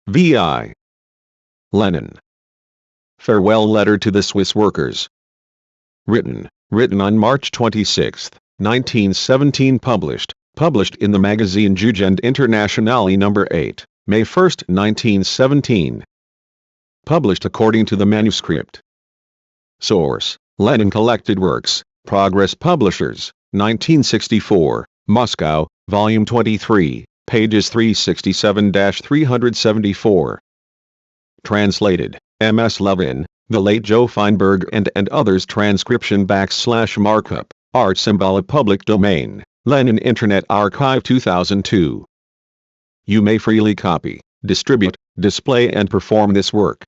V.I. Lenin. Farewell Letter to the Swiss Workers. Written on March 26, 1917. Published in the magazine Jugend Internationale No. 8, May 1, 1917. Published according to the manuscript. Source: Lenin Collected Works, Progress Publishers, 1964, Moscow, Volume 23, pages 367-374. Translated, M.S. Levin, the late Joe Feinberg and others. Transcription / markup, art symbol of public domain, Lenin Internet Archive 2002. You may freely copy, distribute, display and perform this work,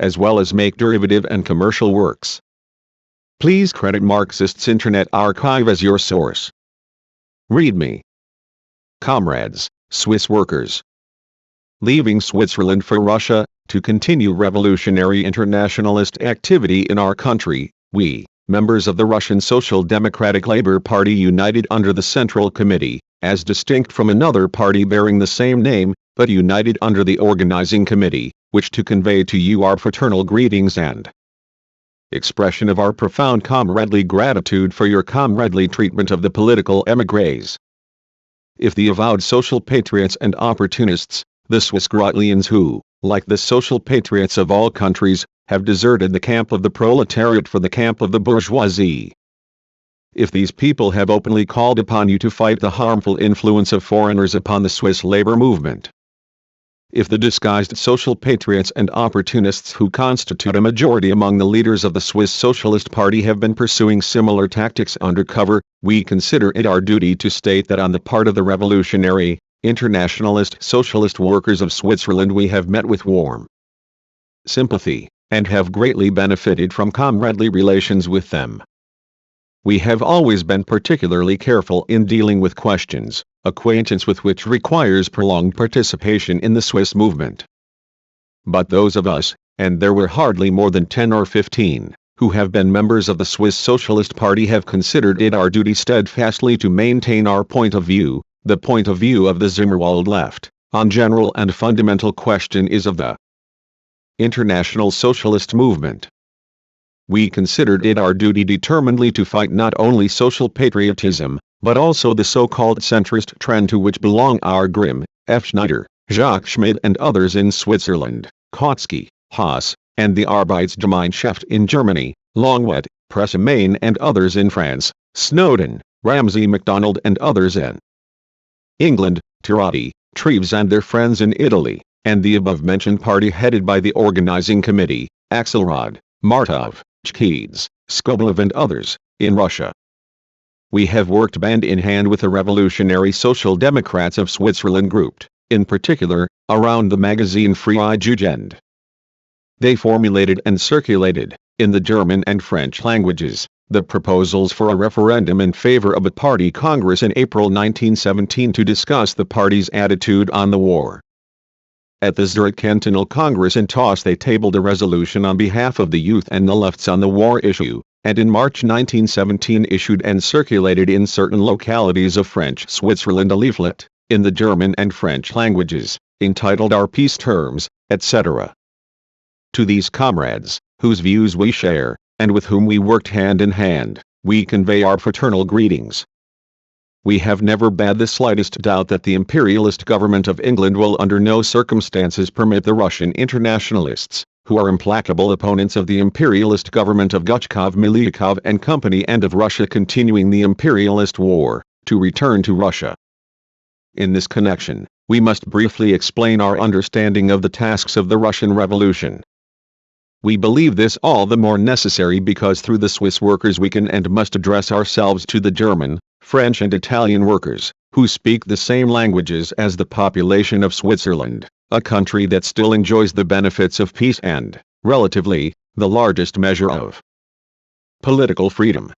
as well as make derivative and commercial works. Please credit Marxist's Internet Archive as your source. README. Comrades, Swiss workers. Leaving Switzerland for Russia, to continue revolutionary internationalist activity in our country, we, members of the Russian Social Democratic Labour Party united under the Central Committee, as distinct from another party bearing the same name, but united under the Organizing Committee, wish to convey to you our fraternal greetings and expression of our profound comradely gratitude for your comradely treatment of the political émigrés. If the avowed social patriots and opportunists, the Swiss Grotlians who, like the social patriots of all countries, have deserted the camp of the proletariat for the camp of the bourgeoisie. If these people have openly called upon you to fight the harmful influence of foreigners upon the Swiss labor movement. If the disguised social patriots and opportunists who constitute a majority among the leaders of the Swiss Socialist Party have been pursuing similar tactics under cover, we consider it our duty to state that on the part of the revolutionary, internationalist socialist workers of Switzerland we have met with warm sympathy, and have greatly benefited from comradely relations with them. We have always been particularly careful in dealing with questions, acquaintance with which requires prolonged participation in the Swiss movement. But those of us, and there were hardly more than 10 or 15, who have been members of the Swiss Socialist Party have considered it our duty steadfastly to maintain our point of view, the point of view of the Zimmerwald left, on general and fundamental question is of the international socialist movement. We considered it our duty determinedly to fight not only social patriotism, but also the so-called centrist trend to which belong our Grimm, F. Schneider, Jacques Schmid and others in Switzerland, Kautsky, Haas, and the Arbeitsgemeinschaft in Germany, Longwet, Pressemain and others in France, Snowden, Ramsay MacDonald and others in England, Tirati, Treves and their friends in Italy, and the above-mentioned party headed by the Organizing Committee, Axelrod, Martov, Chkheidze, Skobelev and others, in Russia. We have worked hand in hand with the Revolutionary Social Democrats of Switzerland grouped, in particular, around the magazine Freie Jugend. They formulated and circulated, in the German and French languages, the proposals for a referendum in favor of a party congress in April 1917 to discuss the party's attitude on the war. At the Zurich Cantonal Congress in TOS they tabled a resolution on behalf of the youth and the lefts on the war issue, and in March 1917 issued and circulated in certain localities of French Switzerland a leaflet, in the German and French languages, entitled Our Peace Terms, etc. To these comrades, whose views we share, and with whom we worked hand in hand, we convey our fraternal greetings. We have never had the slightest doubt that the imperialist government of England will under no circumstances permit the Russian internationalists, who are implacable opponents of the imperialist government of Guchkov Milyakov and Company and of Russia continuing the imperialist war, to return to Russia. In this connection, we must briefly explain our understanding of the tasks of the Russian Revolution. We believe this all the more necessary because through the Swiss workers we can and must address ourselves to the German, French and Italian workers, who speak the same languages as the population of Switzerland, a country that still enjoys the benefits of peace and, relatively, the largest measure of political freedom.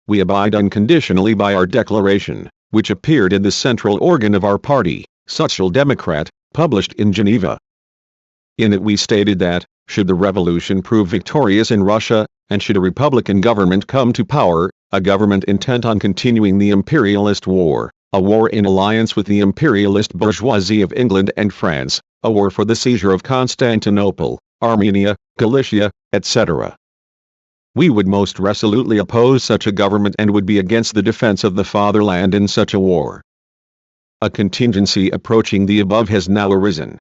We abide unconditionally by our declaration, which appeared in the central organ of our party, Social Democrat, published in Geneva. In it we stated that, should the revolution prove victorious in Russia, and should a republican government come to power, a government intent on continuing the imperialist war, a war in alliance with the imperialist bourgeoisie of England and France, a war for the seizure of Constantinople, Armenia, Galicia, etc. We would most resolutely oppose such a government and would be against the defense of the fatherland in such a war. A contingency approaching the above has now arisen.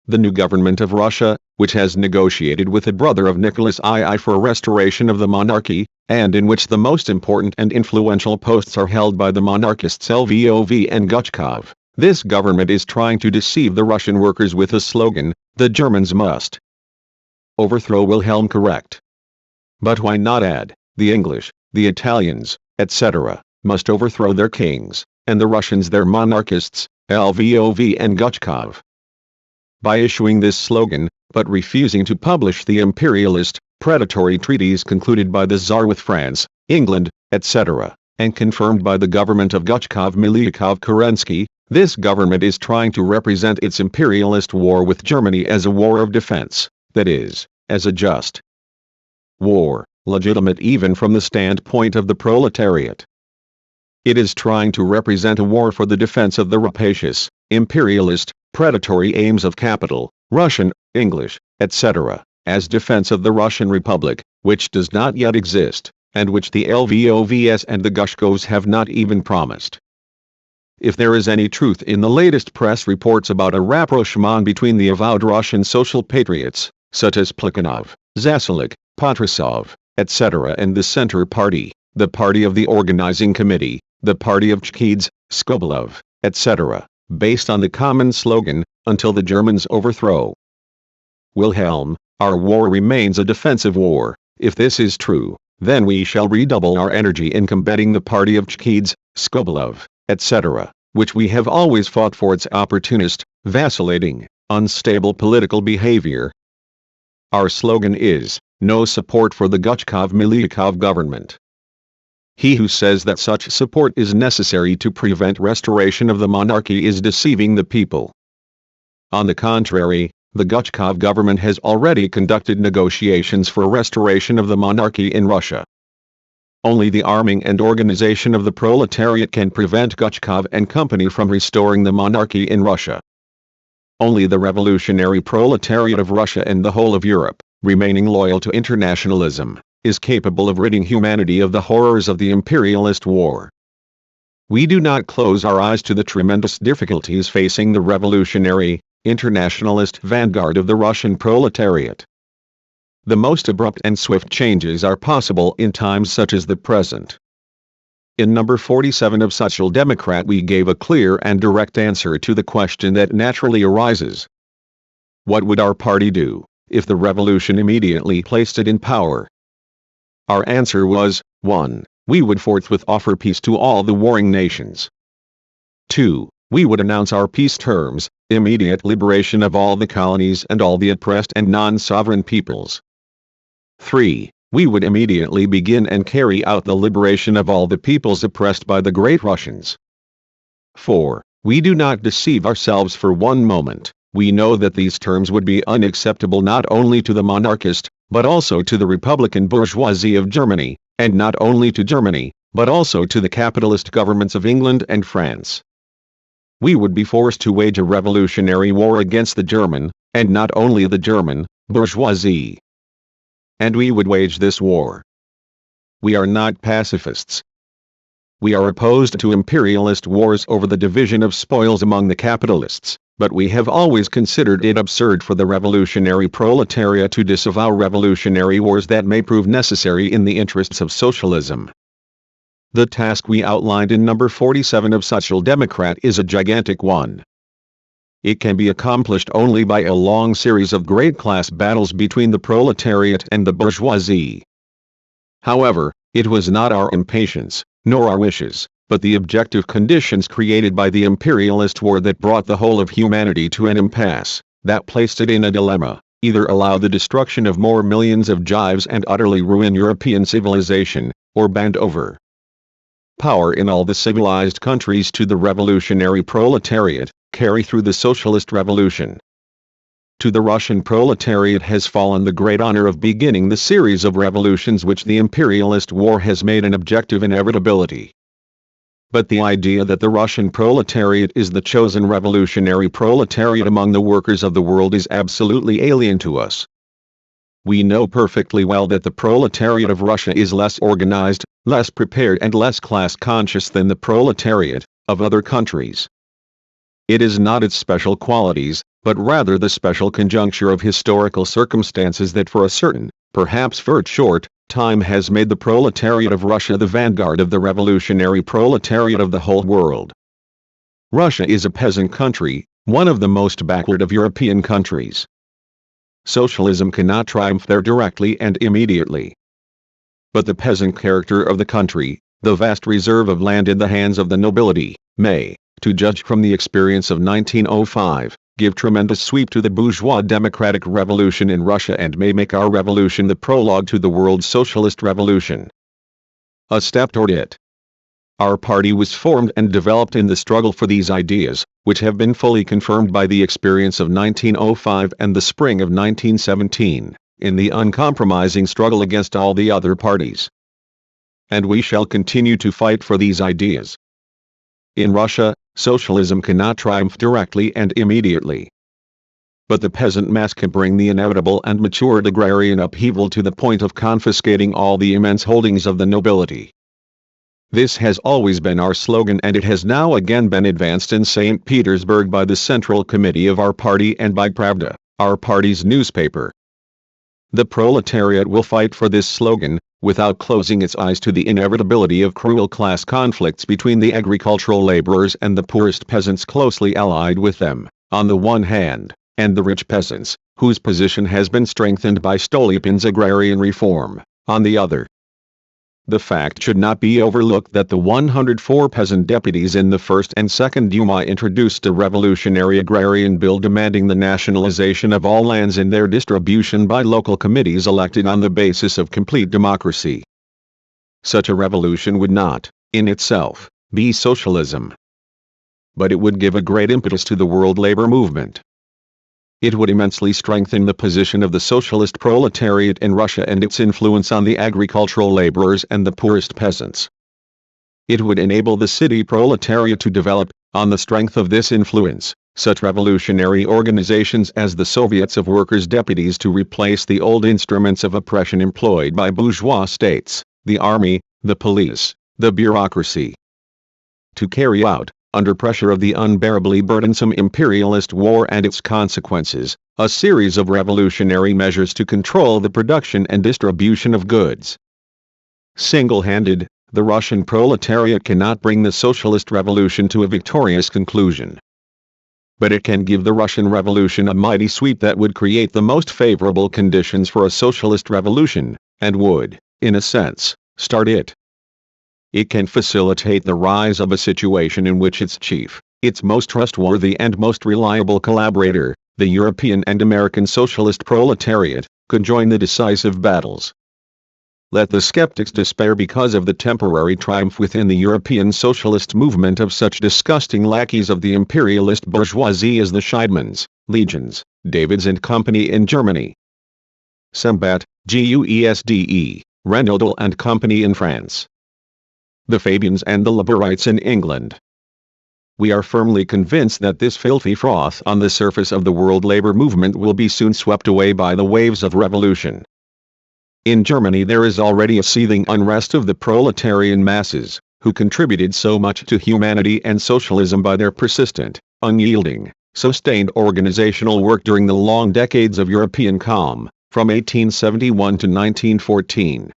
The new government of Russia, which has negotiated with a brother of Nicholas II for a restoration of the monarchy, and in which the most important and influential posts are held by the monarchists Lvov and Guchkov, this government is trying to deceive the Russian workers with a slogan, "The Germans must overthrow Wilhelm." Correct. But why not add, "The English, the Italians, etc., must overthrow their kings, and the Russians their monarchists, Lvov and Guchkov"? By issuing this slogan, but refusing to publish the imperialist, predatory treaties concluded by the Tsar with France, England, etc., and confirmed by the government of Guchkov-Milyakov-Kerensky, this government is trying to represent its imperialist war with Germany as a war of defense, that is, as a just war, legitimate even from the standpoint of the proletariat. It is trying to represent a war for the defense of the rapacious, imperialist, predatory aims of capital, Russian, English, etc., as defense of the Russian Republic, which does not yet exist, and which the Lvovs and the Gushkovs have not even promised. If there is any truth in the latest press reports about a rapprochement between the avowed Russian social patriots, such as Plekhanov, Zasilik, Patrusov, etc., and the Center Party, the party of the organizing committee, the party of Chkidze, Skobelov, etc., based on the common slogan, "Until the Germans overthrow Wilhelm, our war remains a defensive war," if this is true, then we shall redouble our energy in combating the party of Chkidze, Skobelov, etc., which we have always fought for its opportunist, vacillating, unstable political behavior. Our slogan is, "No support for the Guchkov-Milyakov government." He who says that such support is necessary to prevent restoration of the monarchy is deceiving the people. On the contrary, the Guchkov government has already conducted negotiations for restoration of the monarchy in Russia. Only the arming and organization of the proletariat can prevent Guchkov and company from restoring the monarchy in Russia. Only the revolutionary proletariat of Russia and the whole of Europe, remaining loyal to internationalism, is capable of ridding humanity of the horrors of the imperialist war. We do not close our eyes to the tremendous difficulties facing the revolutionary, internationalist vanguard of the Russian proletariat. The most abrupt and swift changes are possible in times such as the present. In number 47 of Social Democrat we gave a clear and direct answer to the question that naturally arises. What would our party do, if the revolution immediately placed it in power? Our answer was, 1. We would forthwith offer peace to all the warring nations. 2. We would announce our peace terms, immediate liberation of all the colonies and all the oppressed and non-sovereign peoples. 3. We would immediately begin and carry out the liberation of all the peoples oppressed by the Great Russians. 4. We do not deceive ourselves for one moment. We know that these terms would be unacceptable not only to the monarchist, but also to the Republican bourgeoisie of Germany, and not only to Germany, but also to the capitalist governments of England and France. We would be forced to wage a revolutionary war against the German, and not only the German, bourgeoisie. And we would wage this war. We are not pacifists. We are opposed to imperialist wars over the division of spoils among the capitalists, but we have always considered it absurd for the revolutionary proletariat to disavow revolutionary wars that may prove necessary in the interests of socialism. The task we outlined in number 47 of Social Democrat is a gigantic one. It can be accomplished only by a long series of great class battles between the proletariat and the bourgeoisie. However, it was not our impatience, nor our wishes, but the objective conditions created by the imperialist war that brought the whole of humanity to an impasse, that placed it in a dilemma: either allow the destruction of more millions of lives and utterly ruin European civilization, or band over power in all the civilized countries to the revolutionary proletariat, carry through the socialist revolution. To the Russian proletariat has fallen the great honor of beginning the series of revolutions which the imperialist war has made an objective inevitability. But the idea that the Russian proletariat is the chosen revolutionary proletariat among the workers of the world is absolutely alien to us. We know perfectly well that the proletariat of Russia is less organized, less prepared and less class-conscious than the proletariat of other countries. It is not its special qualities, but rather the special conjuncture of historical circumstances that for a certain, perhaps for a short, time has made the proletariat of Russia the vanguard of the revolutionary proletariat of the whole world. Russia is a peasant country, one of the most backward of European countries. Socialism cannot triumph there directly and immediately. But the peasant character of the country, the vast reserve of land in the hands of the nobility, may, to judge from the experience of 1905, give tremendous sweep to the bourgeois democratic revolution in Russia and may make our revolution the prologue to the world socialist revolution. A step toward it. Our party was formed and developed in the struggle for these ideas, which have been fully confirmed by the experience of 1905 and the spring of 1917, in the uncompromising struggle against all the other parties. And we shall continue to fight for these ideas. In Russia, socialism cannot triumph directly and immediately. But the peasant mass can bring the inevitable and matured agrarian upheaval to the point of confiscating all the immense holdings of the nobility. This has always been our slogan, and it has now again been advanced in St. Petersburg by the Central Committee of our party and by Pravda, our party's newspaper. The proletariat will fight for this slogan, without closing its eyes to the inevitability of cruel class conflicts between the agricultural laborers and the poorest peasants closely allied with them, on the one hand, and the rich peasants, whose position has been strengthened by Stolypin's agrarian reform, on the other. The fact should not be overlooked that the 104 peasant deputies in the First and Second Duma introduced a revolutionary agrarian bill demanding the nationalization of all lands and their distribution by local committees elected on the basis of complete democracy. Such a revolution would not, in itself, be socialism. But it would give a great impetus to the world labor movement. It would immensely strengthen the position of the socialist proletariat in Russia and its influence on the agricultural laborers and the poorest peasants. It would enable the city proletariat to develop, on the strength of this influence, such revolutionary organizations as the Soviets of Workers' Deputies to replace the old instruments of oppression employed by bourgeois states, the army, the police, the bureaucracy. To carry out, under pressure of the unbearably burdensome imperialist war and its consequences, a series of revolutionary measures to control the production and distribution of goods. Single-handed, the Russian proletariat cannot bring the socialist revolution to a victorious conclusion. But it can give the Russian revolution a mighty sweep that would create the most favorable conditions for a socialist revolution, and would, in a sense, start it. It can facilitate the rise of a situation in which its chief, its most trustworthy and most reliable collaborator, the European and American socialist proletariat, could join the decisive battles. Let the skeptics despair because of the temporary triumph within the European socialist movement of such disgusting lackeys of the imperialist bourgeoisie as the Scheidmans, Legions, Davids and Company in Germany, Sembat, Guesde, Renaudot and Company in France, the Fabians and the Laborites in England. We are firmly convinced that this filthy froth on the surface of the world labor movement will be soon swept away by the waves of revolution. In Germany there is already a seething unrest of the proletarian masses, who contributed so much to humanity and socialism by their persistent, unyielding, sustained organizational work during the long decades of European calm, from 1871 to 1914.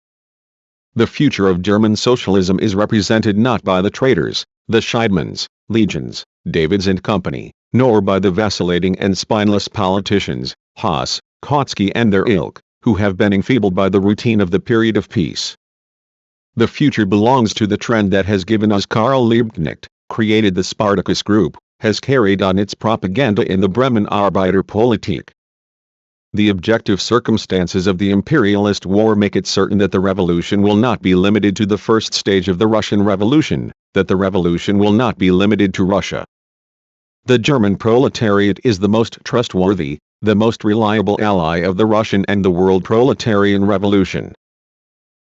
The future of German socialism is represented not by the traitors, the Scheidmans, Legions, Davids and Company, nor by the vacillating and spineless politicians, Haas, Kautsky and their ilk, who have been enfeebled by the routine of the period of peace. The future belongs to the trend that has given us Karl Liebknecht, created the Spartacus Group, has carried on its propaganda in the Bremen Arbeiterpolitik. The objective circumstances of the imperialist war make it certain that the revolution will not be limited to the first stage of the Russian Revolution, that the revolution will not be limited to Russia. The German proletariat is the most trustworthy, the most reliable ally of the Russian and the world proletarian revolution.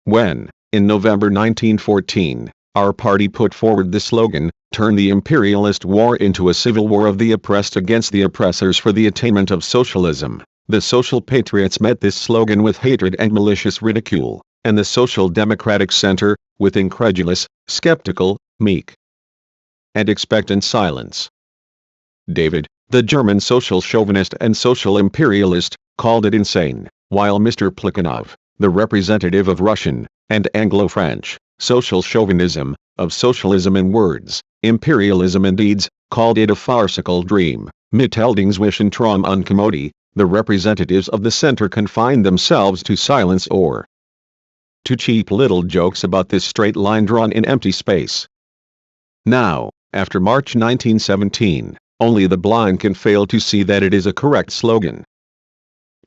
When, in November 1914, our party put forward the slogan, "Turn the imperialist war into a civil war of the oppressed against the oppressors for the attainment of socialism." The Social Patriots met this slogan with hatred and malicious ridicule, and the Social Democratic Center, with incredulous, skeptical, meek, and expectant silence. David, the German social chauvinist and social imperialist, called it insane, while Mr. Plekhanov, the representative of Russian and Anglo-French social chauvinism, of socialism in words, imperialism in deeds, called it a farcical dream. Mitteilungswischen Traum uncommodity. The representatives of the center confined themselves to silence or to cheap little jokes about this straight line drawn in empty space. Now, after March 1917, only the blind can fail to see that it is a correct slogan.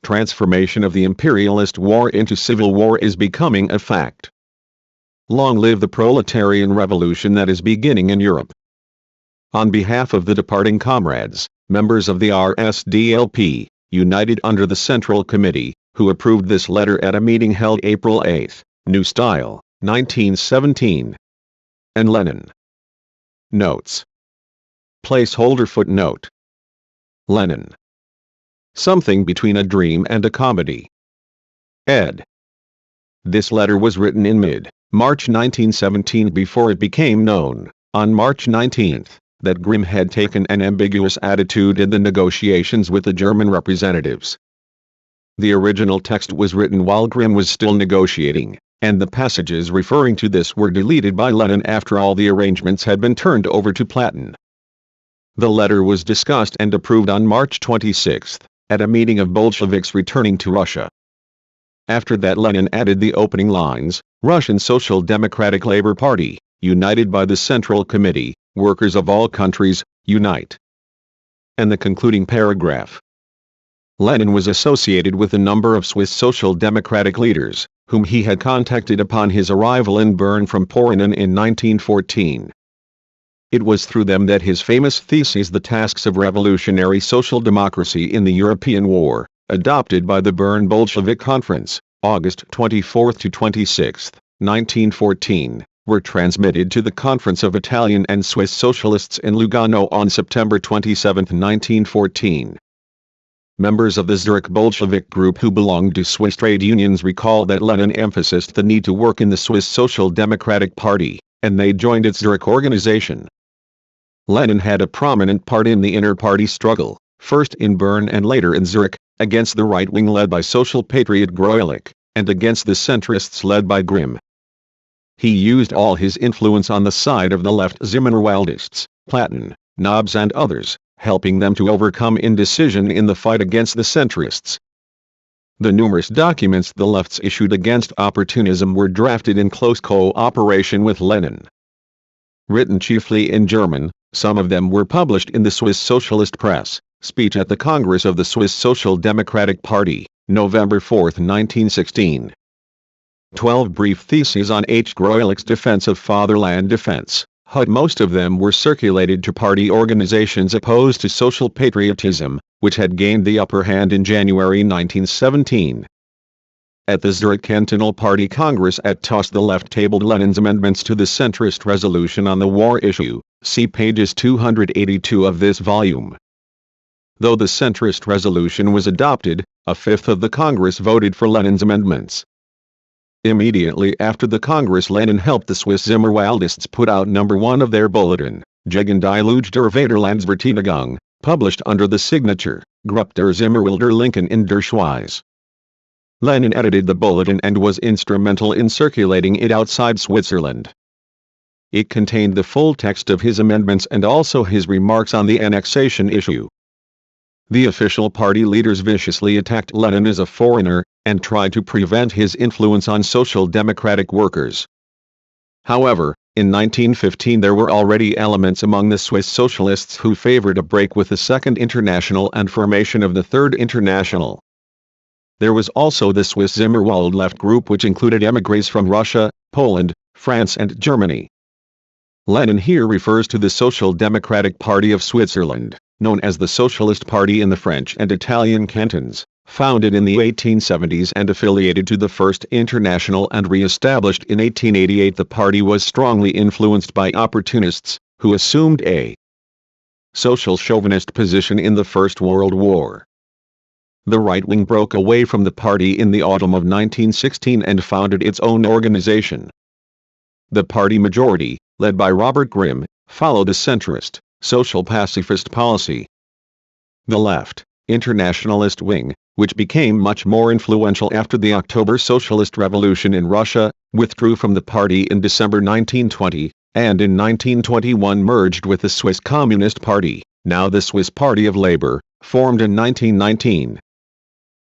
Transformation of the imperialist war into civil war is becoming a fact. Long live the proletarian revolution that is beginning in Europe. On behalf of the departing comrades, members of the RSDLP, united under the Central Committee, who approved this letter at a meeting held April 8, New Style, 1917. And Lenin. Notes. Placeholder footnote. Lenin. Something between a dream and a comedy. Ed. This letter was written in mid-March 1917 before it became known, on March 19, that Grimm had taken an ambiguous attitude in the negotiations with the German representatives. The original text was written while Grimm was still negotiating, and the passages referring to this were deleted by Lenin after all the arrangements had been turned over to Platon. The letter was discussed and approved on March 26, at a meeting of Bolsheviks returning to Russia. After that, Lenin added the opening lines, "Russian Social Democratic Labor Party, united by the Central Committee, workers of all countries, unite." And the concluding paragraph. Lenin was associated with a number of Swiss Social Democratic leaders, whom he had contacted upon his arrival in Bern from Poranen in 1914. It was through them that his famous thesis "The Tasks of Revolutionary Social Democracy in the European War," adopted by the Bern Bolshevik Conference, August 24 to 26, 1914, were transmitted to the Conference of Italian and Swiss Socialists in Lugano on September 27, 1914. Members of the Zurich Bolshevik group who belonged to Swiss trade unions recall that Lenin emphasized the need to work in the Swiss Social Democratic Party, and they joined its Zurich organization. Lenin had a prominent part in the inter-party struggle, first in Bern and later in Zurich, against the right wing led by social patriot Groelich, and against the centrists led by Grimm. He used all his influence on the side of the left Zimmerwaldists, Platon, Nobbs and others, helping them to overcome indecision in the fight against the centrists. The numerous documents the lefts issued against opportunism were drafted in close cooperation with Lenin. Written chiefly in German, some of them were published in the Swiss Socialist Press. Speech at the Congress of the Swiss Social Democratic Party, November 4, 1916. 12 brief theses on H. Groelich's defense of fatherland defense. Most of them were circulated to party organizations opposed to social patriotism, which had gained the upper hand in January 1917. At the Zurich Cantonal Party Congress at TOS, the left tabled Lenin's amendments to the centrist resolution on the war issue. See pages 282 of this volume. Though the centrist resolution was adopted, a fifth of the Congress voted for Lenin's amendments. Immediately after the Congress, Lenin helped the Swiss Zimmerwaldists put out number 1 of their bulletin, Gegen die Lüge der Vaterlandsverteidigung, published under the signature, Gruppe der Zimmerwälder Linken in der Schweiz. Lenin edited the bulletin and was instrumental in circulating it outside Switzerland. It contained the full text of his amendments and also his remarks on the annexation issue. The official party leaders viciously attacked Lenin as a foreigner, and tried to prevent his influence on social democratic workers. However, in 1915 there were already elements among the Swiss socialists who favored a break with the Second International and formation of the Third International. There was also the Swiss Zimmerwald left group, which included émigrés from Russia, Poland, France and Germany. Lenin here refers to the Social Democratic Party of Switzerland, known as the Socialist Party in the French and Italian cantons, Founded in the 1870s and affiliated to the First International and re-established in 1888, the party was strongly influenced by opportunists, who assumed a social chauvinist position in the First World War. The right wing broke away from the party in the autumn of 1916 and founded its own organization. The party majority, led by Robert Grimm, followed a centrist, social pacifist policy. The left, internationalist wing, which became much more influential after the October Socialist Revolution in Russia, withdrew from the party in December 1920, and in 1921 merged with the Swiss Communist Party, now the Swiss Party of Labour, formed in 1919.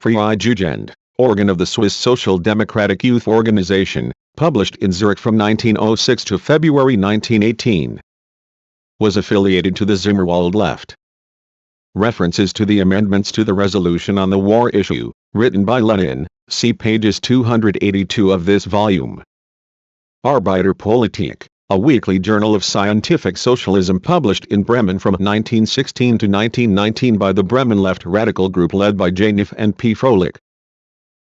Freie Jugend, organ of the Swiss Social Democratic Youth Organization, published in Zurich from 1906 to February 1918. Was affiliated to the Zimmerwald left. References to the amendments to the resolution on the war issue, written by Lenin, see pages 282 of this volume. Arbeiterpolitik, a weekly journal of scientific socialism published in Bremen from 1916 to 1919 by the Bremen Left Radical Group led by J. Neff and P. Froelich.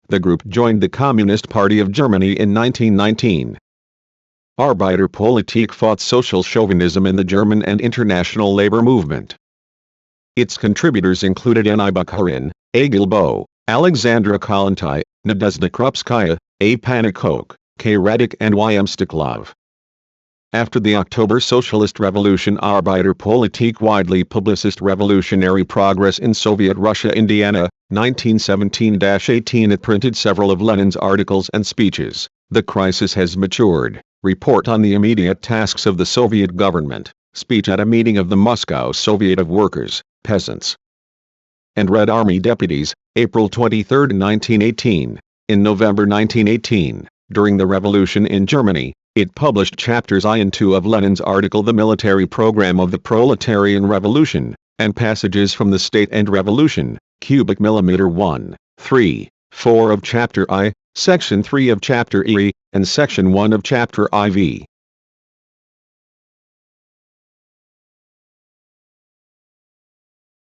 The group joined the Communist Party of Germany in 1919. Arbeiterpolitik fought social chauvinism in the German and international labor movement. Its contributors included N. I. Bukharin, A. Gilbo, Alexandra Kollontai, Nadezhda Krupskaya, A. Panikok, K. Radek and Y. M. Stiklov. After the October Socialist Revolution, Arbeiterpolitik widely publicized revolutionary progress in Soviet Russia. Indiana, 1917-18. It printed several of Lenin's articles and speeches. The crisis has matured. Report on the immediate tasks of the Soviet government. Speech at a meeting of the Moscow Soviet of Workers, Peasants, and Red Army Deputies, April 23, 1918. In November 1918, during the revolution in Germany, it published chapters I and II of Lenin's article The Military Program of the Proletarian Revolution, and passages from The State and Revolution, cubic millimeter 1, 3, 4 of Chapter I, Section 3 of Chapter E, and Section 1 of Chapter IV.